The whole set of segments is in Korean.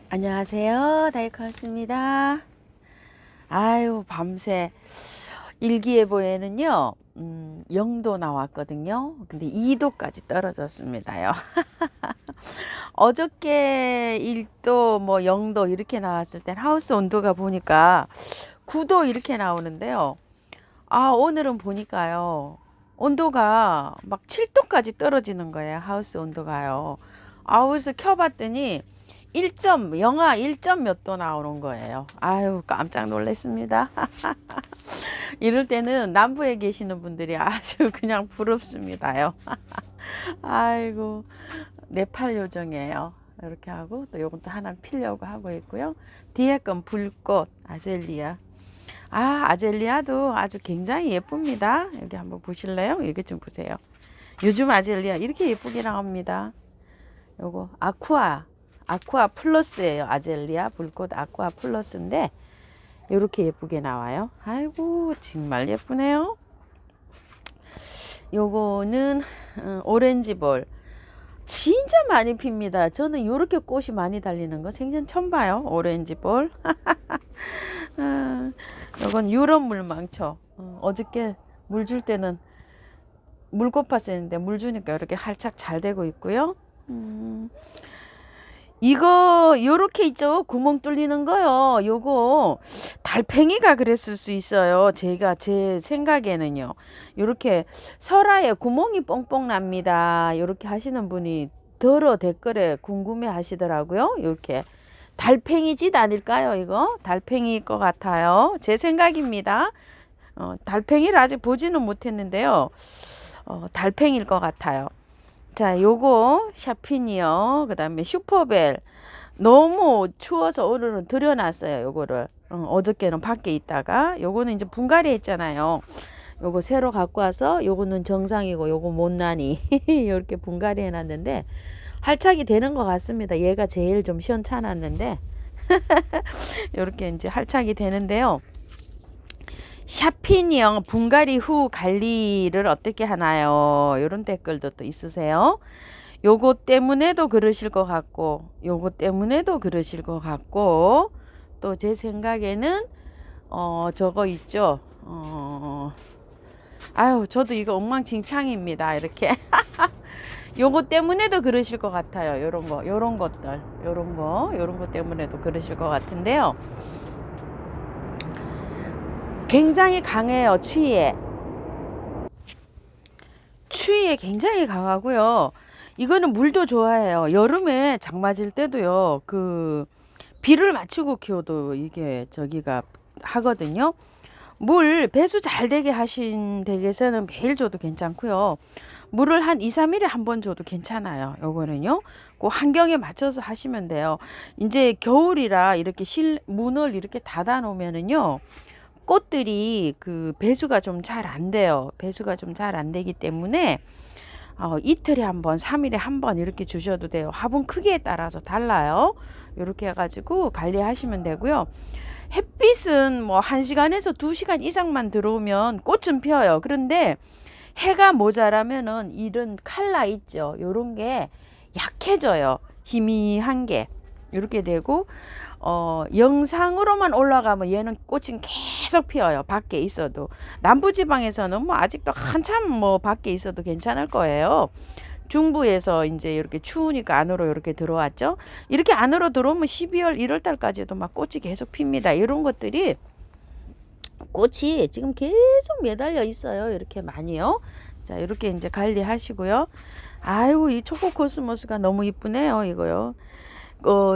안녕하세요. 다이커였습니다. 아유, 밤새 일기예보에는요, 0도 나왔거든요. 근데 2도까지 떨어졌습니다요. 어저께 1도, 뭐 0도 이렇게 나왔을 땐 하우스 온도가 보니까 9도 이렇게 나오는데요. 아, 오늘은 보니까요, 온도가 막 7도까지 떨어지는 거예요. 하우스 온도가요. 아, 그래서 켜봤더니 1점, 영하 1점 몇 도 나오는 거예요. 아유, 깜짝 놀랐습니다. 이럴 때는 남부에 계시는 분들이 아주 그냥 부럽습니다요. 아이고, 네팔 요정이에요. 이렇게 하고, 또 요건 또 하나 피려고 하고 있고요. 뒤에 건 불꽃, 아젤리아. 아, 아젤리아도 아주 굉장히 예쁩니다. 여기 한번 보실래요? 여기 좀 보세요. 요즘 아젤리아 이렇게 예쁘게 나옵니다. 요거 아쿠아 플러스예요. 아젤리아 불꽃 아쿠아 플러스인데 이렇게 예쁘게 나와요. 아이고 정말 예쁘네요. 요거는 오렌지 볼 진짜 많이 핍니다. 저는 이렇게 꽃이 많이 달리는 거 생전 처음 봐요. 오렌지 볼. 요건 유럽 물망초. 어저께 물 줄 때는 물꽃 팠었는데 물 주니까 이렇게 활착 잘 되고 있고요. 이거 요렇게 있죠. 구멍 뚫리는 거요. 요거 달팽이가 그랬을 수 있어요. 제 생각에는요. 요렇게 설화에 구멍이 뻥뻥 납니다. 요렇게 하시는 분이 더러 댓글에 궁금해 하시더라고요. 요렇게 달팽이 짓 아닐까요? 이거 달팽이일 것 같아요. 제 생각입니다. 달팽이를 아직 보지는 못했는데요. 달팽이일 것 같아요. 자, 요거 샤핀이요. 그 다음에 슈퍼벨. 너무 추워서 오늘은 들여놨어요. 요거를. 어저께는 밖에 있다가. 요거는 이제 분갈이 했잖아요. 요거 새로 갖고 와서 요거는 정상이고 요거 못난이. 이렇게 분갈이 해놨는데 활착이 되는 것 같습니다. 얘가 제일 좀 시원찮았는데. 이렇게 이제 활착이 되는데요. 샤핀형 분갈이 후 관리를 어떻게 하나요? 이런 댓글도 또 있으세요. 요거 때문에도 그러실 것 같고, 요거 때문에도 그러실 것 같고, 또 제 생각에는 저거 있죠. 아유, 저도 이거 엉망진창입니다. 이렇게. 요거 때문에도 그러실 것 같아요. 요런 것들, 요런 거 때문에도 그러실 것 같은데요. 굉장히 강해요. 추위에 굉장히 강하고요. 이거는 물도 좋아해요. 여름에 장 맞을 때도요. 그 비를 맞추고 키워도 이게 저기가 하거든요. 물 배수 잘 되게 하신 댁에서는 매일 줘도 괜찮고요. 물을 한 2, 3일에 한 번 줘도 괜찮아요. 요거는요. 그 환경에 맞춰서 하시면 돼요. 이제 겨울이라 이렇게 문을 이렇게 닫아 놓으면은요. 꽃들이 그 배수가 좀 잘 안 돼요. 배수가 좀 잘 안 되기 때문에 이틀에 한 번, 3일에 한 번 이렇게 주셔도 돼요. 화분 크기에 따라서 달라요. 이렇게 해가지고 관리하시면 되고요. 햇빛은 뭐 1시간에서 2시간 이상만 들어오면 꽃은 피어요. 그런데 해가 모자라면은 이런 칼라 있죠. 요런 게 약해져요. 희미한 게. 이렇게 되고 영상으로만 올라가면 얘는 꽃은 계속 피어요. 밖에 있어도. 남부지방에서는 뭐 아직도 한참 뭐 밖에 있어도 괜찮을 거예요. 중부에서 이제 이렇게 추우니까 안으로 이렇게 들어왔죠. 이렇게 안으로 들어오면 12월, 1월 달까지도 막 꽃이 계속 핍니다. 이런 것들이 꽃이 지금 계속 매달려 있어요. 이렇게 많이요. 자, 이렇게 이제 관리하시고요. 아유, 이 초코 코스모스가 너무 이쁘네요. 이거요.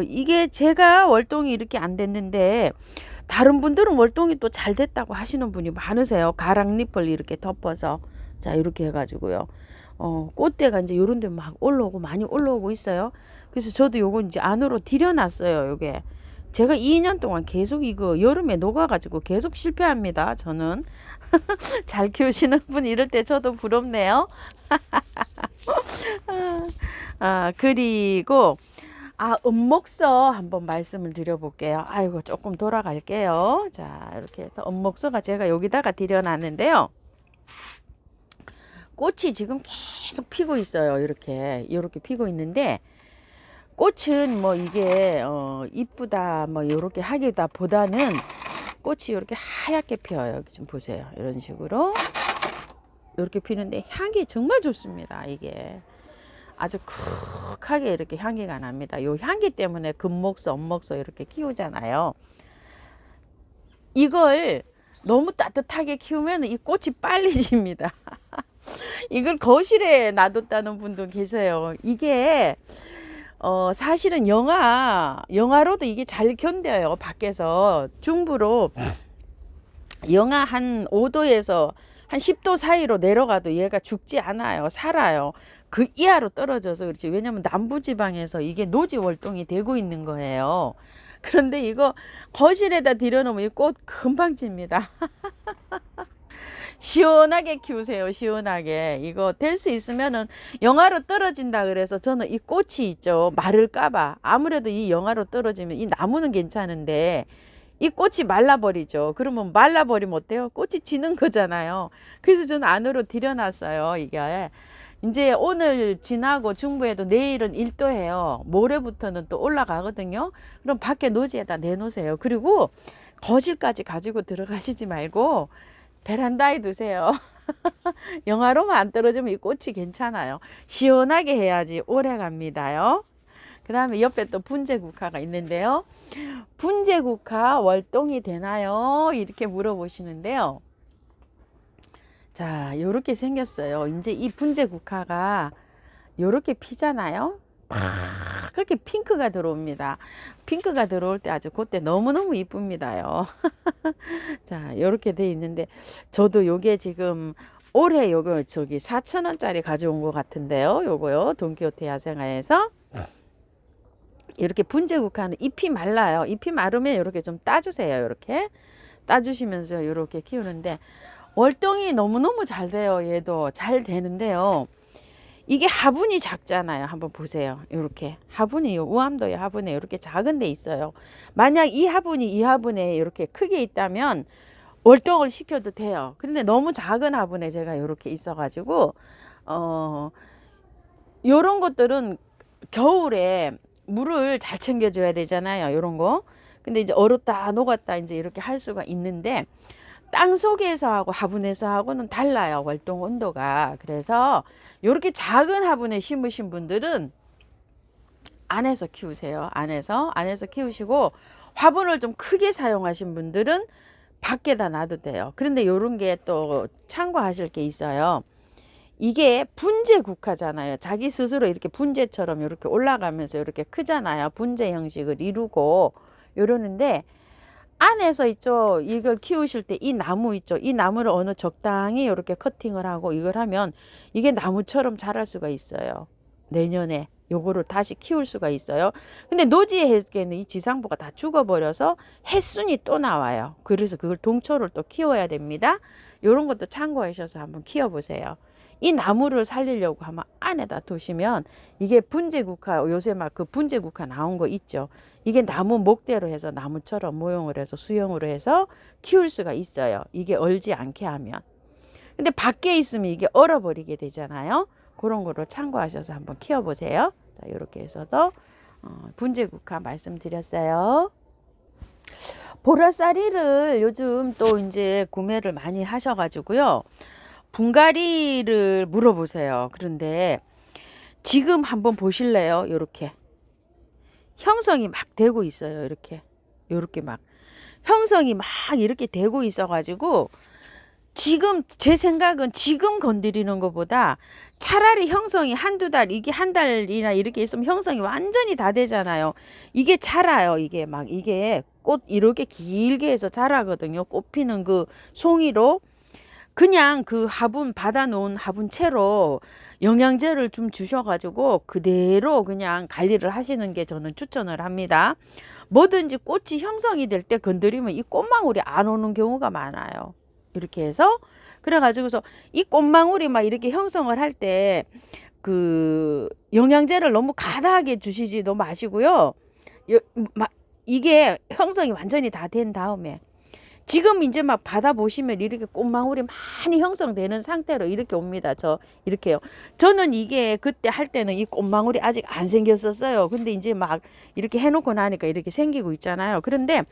이게 제가 월동이 이렇게 안 됐는데 다른 분들은 월동이 또 잘 됐다고 하시는 분이 많으세요. 가랑잎을 이렇게 덮어서 자 이렇게 해가지고요. 꽃대가 이제 요런 데 막 올라오고 많이 올라오고 있어요. 그래서 저도 요거 이제 안으로 들여놨어요. 요게 제가 2년 동안 계속 이거 여름에 녹아가지고 계속 실패합니다. 저는 잘 키우시는 분 이럴 때 저도 부럽네요. 그리고 은목서 한번 말씀을 드려볼게요. 아이고, 조금 돌아갈게요. 자, 이렇게 해서 은목서가 제가 여기다가 들여놨는데요. 꽃이 지금 계속 피고 있어요. 이렇게 피고 있는데, 꽃은 뭐 이게 이쁘다 뭐 요렇게 하기다 보다는 꽃이 이렇게 하얗게 피어요. 여기 좀 보세요. 이런 식으로 이렇게 피는데 향이 정말 좋습니다. 이게 아주 쿡하게 이렇게 향기가 납니다. 요 향기 때문에 금목소, 엄목소 이렇게 키우잖아요. 이걸 너무 따뜻하게 키우면 이 꽃이 빨리 집니다. 이걸 거실에 놔뒀다는 분도 계세요. 이게 사실은 영하로도 이게 잘 견뎌요. 밖에서 중부로 영하 한 5도에서 한 10도 사이로 내려가도 얘가 죽지 않아요. 살아요. 그 이하로 떨어져서 그렇지. 왜냐면 남부지방에서 이게 노지 월동이 되고 있는 거예요. 그런데 이거 거실에다 들여놓으면 이 꽃 금방 집니다. 시원하게 키우세요. 시원하게. 이거 될 수 있으면은 영하로 떨어진다 그래서 저는 이 꽃이 있죠. 마를까봐. 아무래도 이 영하로 떨어지면 이 나무는 괜찮은데 이 꽃이 말라버리죠. 그러면 말라버리면 어때요? 꽃이 지는 거잖아요. 그래서 저는 안으로 들여놨어요. 이게. 이제 오늘 지나고 중부에도 내일은 1도예요. 모레부터는 또 올라가거든요. 그럼 밖에 노지에다 내놓으세요. 그리고 거실까지 가지고 들어가시지 말고 베란다에 두세요. 영하로만 안 떨어지면 이 꽃이 괜찮아요. 시원하게 해야지 오래 갑니다요. 그 다음에 옆에 또 분재국화가 있는데요. 분재국화 월동이 되나요? 이렇게 물어보시는데요. 자, 요렇게 생겼어요. 이제 이 분재국화가 요렇게 피잖아요. 그렇게 핑크가 들어옵니다. 핑크가 들어올 때 아주 그때 너무너무 이쁩니다요. 자, 요렇게 돼 있는데 저도 요게 지금 올해 요거 저기 4,000원짜리 가져온 것 같은데요. 요거요. 돈키호테 야생화에서 이렇게 분재국화는 잎이 말라요. 잎이 마르면 이렇게 좀 따주세요. 이렇게 따주시면서 이렇게 키우는데 월동이 너무너무 잘 돼요. 얘도 잘 되는데요. 이게 화분이 작잖아요. 한번 보세요. 이렇게 화분이 우암도의 화분에 이렇게 작은 데 있어요. 만약 이 화분이 이 화분에 이렇게 크게 있다면 월동을 시켜도 돼요. 그런데 너무 작은 화분에 제가 이렇게 있어가지고 요런 것들은 겨울에 물을 잘 챙겨줘야 되잖아요. 요런 거. 근데 이제 얼었다 녹았다 이제 이렇게 할 수가 있는데 땅 속에서 하고 화분에서 하고는 달라요. 월동 온도가. 그래서 이렇게 작은 화분에 심으신 분들은 안에서 키우세요. 안에서 키우시고 화분을 좀 크게 사용하신 분들은 밖에다 놔도 돼요. 그런데 이런 게 또 참고하실 게 있어요. 이게 분재국화잖아요. 자기 스스로 이렇게 분재처럼 이렇게 올라가면서 이렇게 크잖아요. 분재 형식을 이루고 이러는데 안에서 있죠. 이걸 키우실 때 이 나무 있죠. 이 나무를 어느 적당히 이렇게 커팅을 하고 이걸 하면 이게 나무처럼 자랄 수가 있어요. 내년에 요거를 다시 키울 수가 있어요. 근데 노지에는 이 지상부가 다 죽어버려서 햇순이 또 나와요. 그래서 그걸 동초를 또 키워야 됩니다. 요런 것도 참고하셔서 한번 키워보세요. 이 나무를 살리려고 하면 안에다 두시면 이게 분재국화, 요새 막 그 분재국화 나온 거 있죠. 이게 나무 목대로 해서 나무처럼 모형을 해서 수영으로 해서 키울 수가 있어요. 이게 얼지 않게 하면. 근데 밖에 있으면 이게 얼어버리게 되잖아요. 그런 거로 참고하셔서 한번 키워보세요. 자, 이렇게 해서도 분재국화 말씀드렸어요. 보라쌀이를 요즘 또 이제 구매를 많이 하셔가지고요. 분갈이를 물어보세요. 그런데 지금 한번 보실래요? 이렇게 형성이 막 되고 있어요. 이렇게 막 형성이 막 이렇게 되고 있어가지고 지금 제 생각은 지금 건드리는 것보다 차라리 형성이 한두 달, 이게 한 달이나 이렇게 있으면 형성이 완전히 다 되잖아요. 이게 자라요. 이게 막 이게 꽃 이렇게 길게 해서 자라거든요. 꽃 피는 그 송이로. 그냥 그 화분 받아놓은 화분채로 영양제를 좀 주셔가지고 그대로 그냥 관리를 하시는 게 저는 추천을 합니다. 뭐든지 꽃이 형성이 될 때 건드리면 이 꽃망울이 안 오는 경우가 많아요. 이렇게 해서 그래가지고서 이 꽃망울이 막 이렇게 형성을 할 때 그 영양제를 너무 과다하게 주시지도 마시고요. 이게 형성이 완전히 다 된 다음에 지금 이제 막 받아보시면 이렇게 꽃망울이 많이 형성되는 상태로 이렇게 옵니다. 저 이렇게요. 저는 이게 그때 할 때는 이 꽃망울이 아직 안 생겼었어요. 근데 이제 막 이렇게 해놓고 나니까 이렇게 생기고 있잖아요. 그런데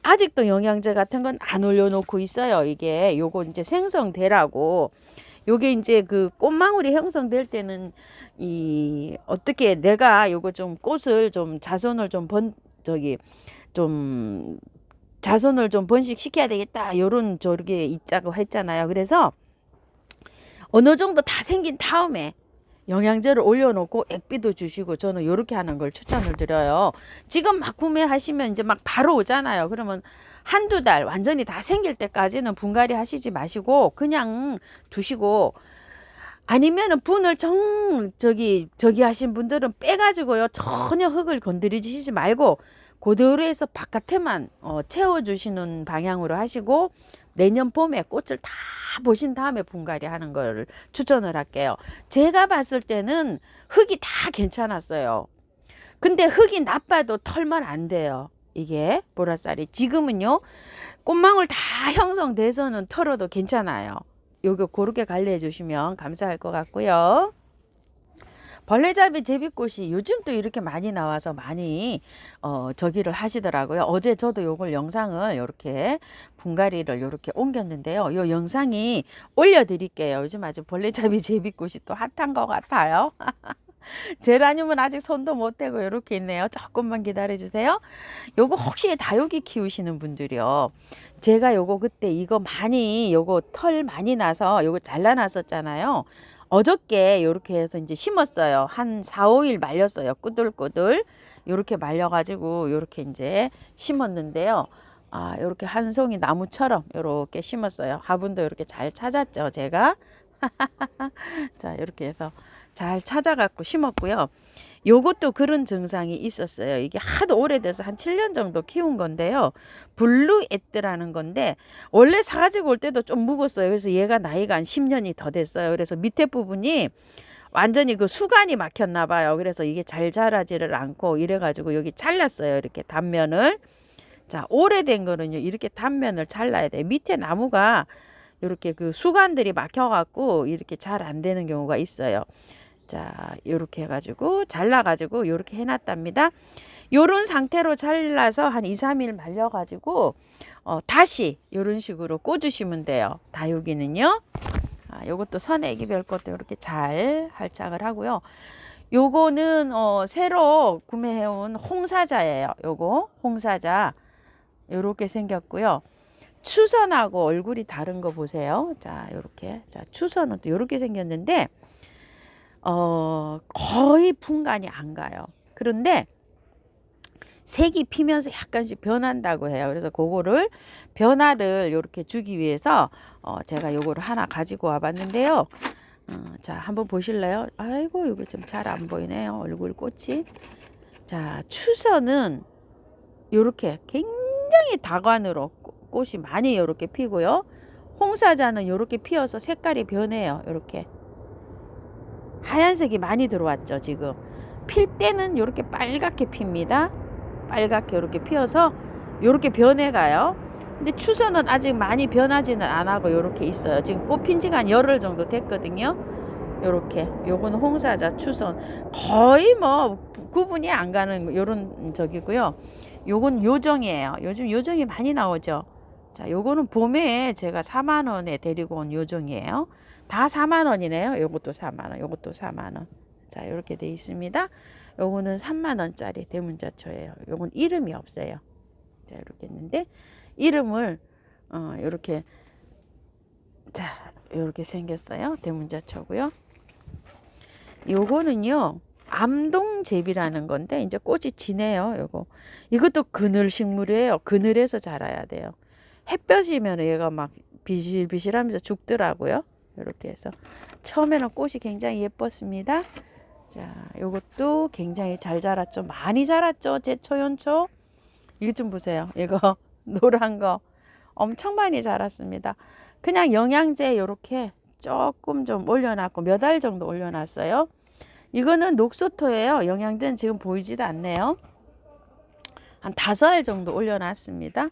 아직도 영양제 같은 건 안 올려놓고 있어요. 이게 요거 이제 생성되라고. 요게 이제 그 꽃망울이 형성될 때는 이 어떻게 내가 요거 좀 꽃을 좀 자손을 좀 좀 자손을 좀 번식시켜야 되겠다. 요런 저렇게 있자고 했잖아요. 그래서 어느 정도 다 생긴 다음에 영양제를 올려놓고 액비도 주시고 저는 요렇게 하는 걸 추천을 드려요. 지금 막 구매하시면 이제 막 바로 오잖아요. 그러면 한두 달 완전히 다 생길 때까지는 분갈이 하시지 마시고 그냥 두시고 아니면은 분을 저기 하신 분들은 빼가지고요. 전혀 흙을 건드리시지 말고 그대로 해서 바깥에만 채워주시는 방향으로 하시고 내년 봄에 꽃을 다 보신 다음에 분갈이 하는 걸 추천을 할게요. 제가 봤을 때는 흙이 다 괜찮았어요. 근데 흙이 나빠도 털면 안 돼요. 이게 보라쌀이 지금은요 꽃망울 다 형성돼서는 털어도 괜찮아요. 요거 그렇게 관리해 주시면 감사할 것 같고요. 벌레잡이 제비꽃이 요즘 또 이렇게 많이 나와서 많이 저기를 하시더라고요. 어제 저도 요걸 영상을 이렇게 분갈이를 이렇게 옮겼는데요. 요 영상이 올려드릴게요. 요즘 아주 벌레잡이 제비꽃이 또 핫한 것 같아요. 제라늄은 아직 손도 못 대고 이렇게 있네요. 조금만 기다려 주세요. 요거 혹시 다육이 키우시는 분들이요. 제가 요거 그때 이거 많이 요거 털 많이 나서 요거 잘라놨었잖아요. 어저께 요렇게 해서 이제 심었어요. 한 4, 5일 말렸어요. 꾸들꾸들. 요렇게 말려가지고 요렇게 이제 심었는데요. 아, 요렇게 한 송이 나무처럼 요렇게 심었어요. 화분도 요렇게 잘 찾았죠. 제가. 자, 이렇게 해서 잘 찾아갖고 심었고요. 요것도 그런 증상이 있었어요. 이게 하도 오래돼서 한 7년 정도 키운 건데요. 블루 에뜨라는 건데 원래 사가지고 올 때도 좀 묵었어요. 그래서 얘가 나이가 한 10년이 더 됐어요. 그래서 밑에 부분이 완전히 그 수간이 막혔나 봐요. 그래서 이게 잘 자라지를 않고 이래가지고 여기 잘랐어요. 이렇게 단면을. 자, 오래된 거는요. 이렇게 단면을 잘라야 돼요. 밑에 나무가 이렇게 그 수간들이 막혀갖고 이렇게 잘 안 되는 경우가 있어요. 자, 요렇게 해가지고 잘라가지고 요렇게 해놨답니다. 요런 상태로 잘라서 한 2, 3일 말려가지고 다시 요런 식으로 꽂으시면 돼요. 다육이는요. 아, 요것도 선애기별 것도 이렇게 잘 할착을 하고요. 요거는 새로 구매해온 홍사자예요. 요거 홍사자 요렇게 생겼고요. 추선하고 얼굴이 다른 거 보세요. 자, 요렇게. 자, 추선은 또 요렇게 생겼는데 거의 분간이 안 가요. 그런데 색이 피면서 약간씩 변한다고 해요. 그래서 그거를 변화를 이렇게 주기 위해서 제가 요거를 하나 가지고 와 봤는데요. 자, 한번 보실래요? 아이고, 이거 좀 잘 안 보이네요. 얼굴 꽃이. 자, 추선은 요렇게 굉장히 다관으로 꽃이 많이 요렇게 피고요. 홍사자는 요렇게 피어서 색깔이 변해요. 요렇게. 하얀색이 많이 들어왔죠. 지금 필 때는 이렇게 빨갛게 핍니다. 빨갛게 이렇게 피어서 이렇게 변해가요. 근데 추선은 아직 많이 변하지는 안 하고 이렇게 있어요. 지금 꽃핀 지가 한 열흘 정도 됐거든요. 요렇게 요거는 홍사자 추선 거의 뭐 구분이 안 가는 요런 저기고요. 요건 요정이에요. 요즘 요정이 많이 나오죠. 자, 요거는 봄에 제가 4만 원에 데리고 온 요정이에요. 다 4만 원이네요. 요것도 4만 원, 요것도 4만 원. 자, 이렇게 돼 있습니다. 요거는 3만 원짜리 대문자초예요. 요건 이름이 없어요. 자, 이렇게 있는데 이름을 요렇게 자, 요렇게 생겼어요. 대문자초고요. 요거는요. 암동제비라는 건데 이제 꽃이 지네요. 요거. 이것도 그늘 식물이에요. 그늘에서 자라야 돼요. 햇볕이면 얘가 막 비실비실하면서 죽더라고요. 이렇게 해서 처음에는 꽃이 굉장히 예뻤습니다. 자, 요것도 굉장히 잘 자랐죠. 많이 자랐죠. 제 초연초. 이거 좀 보세요. 이거 노란 거 엄청 많이 자랐습니다. 그냥 영양제 요렇게 조금 좀 올려놨고 몇 알 정도 올려놨어요. 이거는 녹소토예요. 영양제는 지금 보이지도 않네요. 한 5알 정도 올려놨습니다.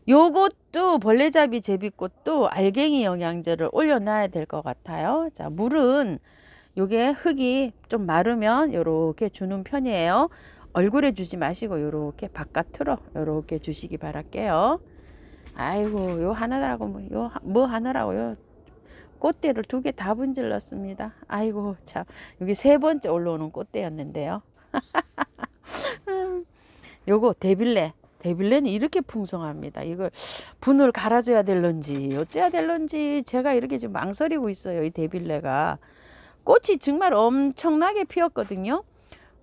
요것도 벌레잡이 제비꽃도 알갱이 영양제를 올려놔야 될 것 같아요. 자, 물은 요게 흙이 좀 마르면 요렇게 주는 편이에요. 얼굴에 주지 마시고 요렇게 바깥으로 요렇게 주시기 바랄게요. 아이고, 요 하느라고 뭐 하느라고요. 꽃대를 2개 다 분질렀습니다. 아이고, 참. 여기 3번째 올라오는 꽃대였는데요. 요거 데빌레. 데빌레는 이렇게 풍성합니다. 이걸 분을 갈아줘야 될런지 어째야 될런지 제가 이렇게 지금 망설이고 있어요. 이 데빌레가. 꽃이 정말 엄청나게 피었거든요.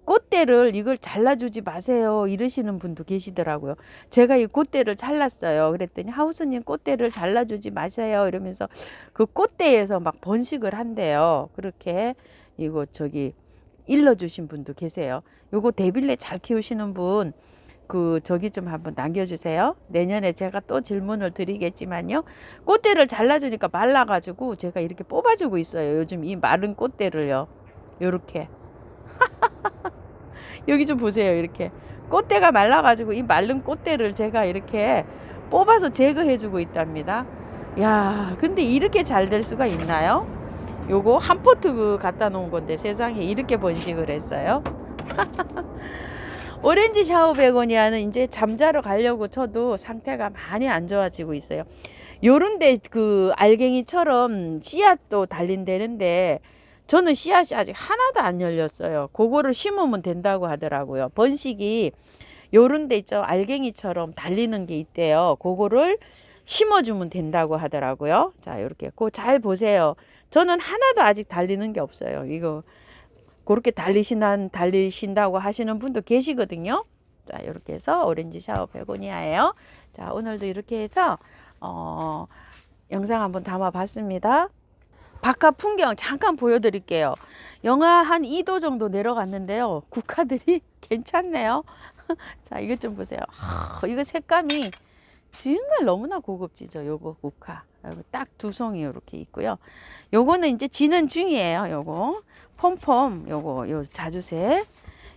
꽃대를 이걸 잘라주지 마세요 이러시는 분도 계시더라고요. 제가 이 꽃대를 잘랐어요. 그랬더니 하우스님 꽃대를 잘라주지 마세요 이러면서 그 꽃대에서 막 번식을 한대요. 그렇게 이거 저기 일러주신 분도 계세요. 요거 데빌레 잘 키우시는 분 그 저기 좀 한번 남겨주세요. 내년에 제가 또 질문을 드리겠지만요. 꽃대를 잘라주니까 말라가지고 제가 이렇게 뽑아주고 있어요. 요즘 이 마른 꽃대를요. 요렇게 여기 좀 보세요. 이렇게 꽃대가 말라가지고 이 마른 꽃대를 제가 이렇게 뽑아서 제거해주고 있답니다. 야, 근데 이렇게 잘 될 수가 있나요? 요거 한 포트 갖다 놓은 건데 세상에 이렇게 번식을 했어요. 오렌지 샤워 베고니아는 이제 잠자러 가려고 쳐도 상태가 많이 안 좋아지고 있어요. 요런데 그 알갱이처럼 씨앗도 달린다는데 저는 씨앗이 아직 하나도 안 열렸어요. 그거를 심으면 된다고 하더라고요. 번식이 요런데 있죠. 알갱이처럼 달리는 게 있대요. 그거를 심어주면 된다고 하더라고요. 자, 이렇게 그거 잘 보세요. 저는 하나도 아직 달리는 게 없어요. 이거 그렇게 달리신다고 하시는 분도 계시거든요. 자, 이렇게 해서 오렌지 샤워 베고니아예요. 자, 오늘도 이렇게 해서 영상 한번 담아 봤습니다. 바깥 풍경 잠깐 보여드릴게요. 영하 한 2도 정도 내려갔는데요. 국화들이 괜찮네요. 자, 이것 좀 보세요. 이거 색감이 정말 너무나 고급지죠. 요거 국화. 딱 2송이 이렇게 있고요. 요거는 이제 지는 중이에요. 요거 폼폼 요 자주색.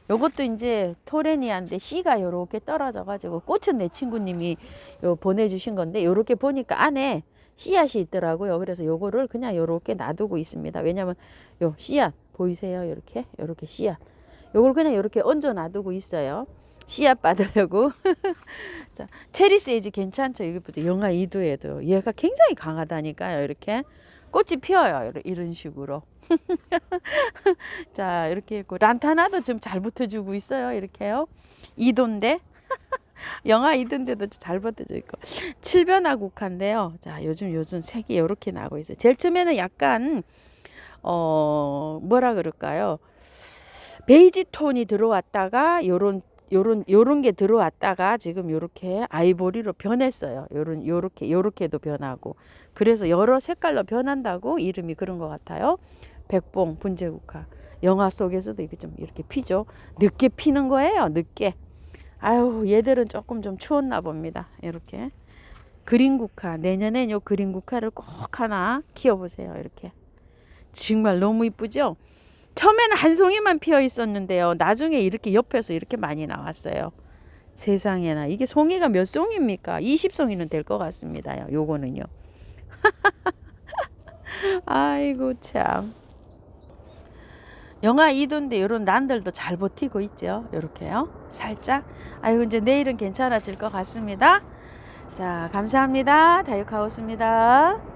요것도 이제 토레니아인데 씨가 요렇게 떨어져 가지고 꽃은 내 친구님이 보내주신 건데 요렇게 보니까 안에 씨앗이 있더라고요. 그래서 요거를 그냥 요렇게 놔두고 있습니다. 왜냐면 요 씨앗 보이세요? 요렇게 씨앗. 요걸 그냥 요렇게 얹어 놔두고 있어요. 씨앗 받으려고. 자, 체리 세이지 괜찮죠? 이것보다 영하 2도에도 얘가 굉장히 강하다니까요. 이렇게 꽃이 피어요. 이런 식으로. 자, 이렇게 있고 란타나도 지금 잘 붙어주고 있어요. 이렇게요. 2도인데 영하 2도인데도 잘 붙어져 있고 칠변화 국화인데요. 자, 요즘 색이 이렇게 나고 있어요. 제일 처음에는 약간 뭐라 그럴까요? 베이지 톤이 들어왔다가 요런 게 들어왔다가 지금 요렇게 아이보리로 변했어요. 요렇게도 변하고. 그래서 여러 색깔로 변한다고 이름이 그런 것 같아요. 백봉 분재국화. 영화 속에서도 이게 좀 이렇게 피죠. 늦게 피는 거예요. 늦게. 아유, 얘들은 조금 좀 추웠나 봅니다. 이렇게. 그린국화. 내년엔 요 그린국화를 꼭 하나 키워보세요. 이렇게. 정말 너무 이쁘죠? 처음에는 한 송이만 피어 있었는데요. 나중에 이렇게 옆에서 이렇게 많이 나왔어요. 세상에나. 이게 송이가 몇 송입니까? 20송이는 될 것 같습니다. 요거는요. 아이고 참. 영하 2도인데 이런 난들도 잘 버티고 있죠. 이렇게요. 살짝. 아이고 이제 내일은 괜찮아질 것 같습니다. 자, 감사합니다. 다육하우스입니다.